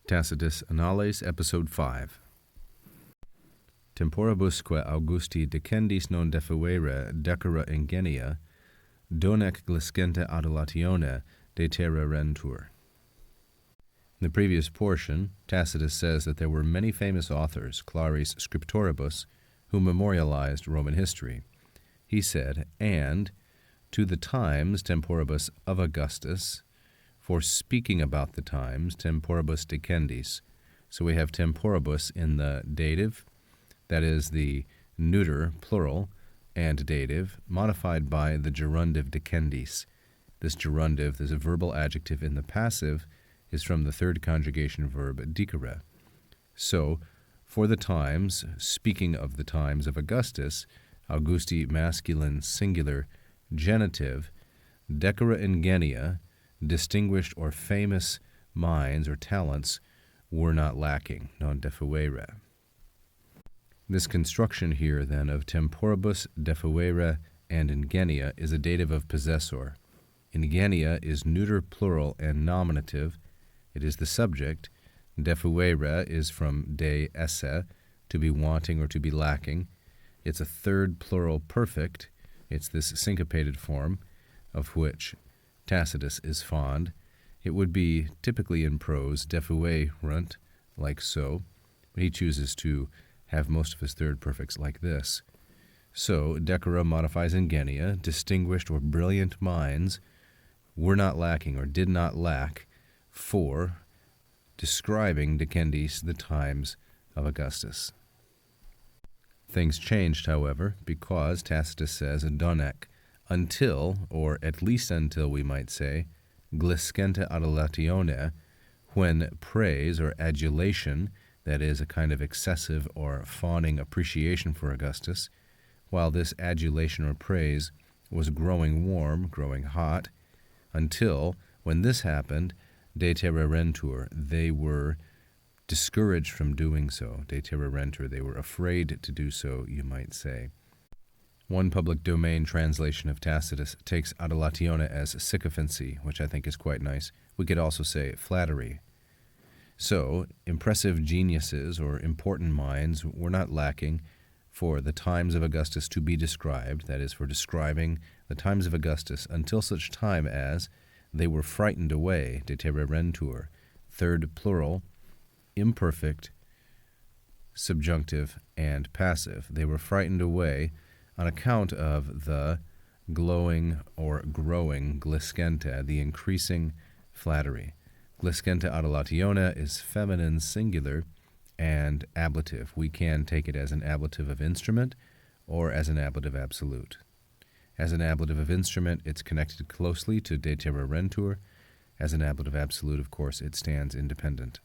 Tacitus, Annales, Episode 5. Temporibusque Augusti decendis non defuere decera ingenia, donec gliscente adulatione detererentur. In the previous portion, Tacitus says that there were many famous authors, claris scriptoribus, who memorialized Roman history. He said, and to the times temporibus of Augustus, for speaking about the times, temporibus decendis. So we have temporibus in the dative, that is the neuter, plural, and dative, modified by the gerundive decendis. This gerundive, this verbal adjective in the passive, is from the third conjugation verb dicere. So, for the times, speaking of the times of Augustus, Augusti masculine singular genitive, decera ingenia, distinguished or famous minds or talents were not lacking, non defuere. This construction here, then, of temporibus, defuere, and ingenia is a dative of possessor. Ingenia is neuter, plural, and nominative. It is the subject. Defuere is from de esse, to be wanting or to be lacking. It's a third plural perfect. It's this syncopated form, of which Tacitus is fond. It would be typically in prose, defuerunt, like so, but he chooses to have most of his third perfects like this. So, decera modifies ingenia, distinguished or brilliant minds were not lacking or did not lack for describing decendis, the times of Augustus. Things changed, however, because Tacitus says, donec, until, or at least until we might say, gliscente adulatione, when praise or adulation, that is, a kind of excessive or fawning appreciation for Augustus, while this adulation or praise was growing warm, growing hot, until, when this happened, detererentur, they were discouraged from doing so. Detererentur, they were afraid to do so, you might say. One public domain translation of Tacitus takes adulatione as sycophancy, which I think is quite nice. We could also say flattery. So, impressive geniuses or important minds were not lacking for the times of Augustus to be described, that is, for describing the times of Augustus until such time as they were frightened away, detererentur, third plural, imperfect, subjunctive, and passive. They were frightened away on account of the glowing or growing gliscente, the increasing flattery. Gliscente adulatione is feminine singular and ablative. We can take it as an ablative of instrument or as an ablative absolute. As an ablative of instrument, it's connected closely to detererentur. As an ablative absolute, of course, it stands independent.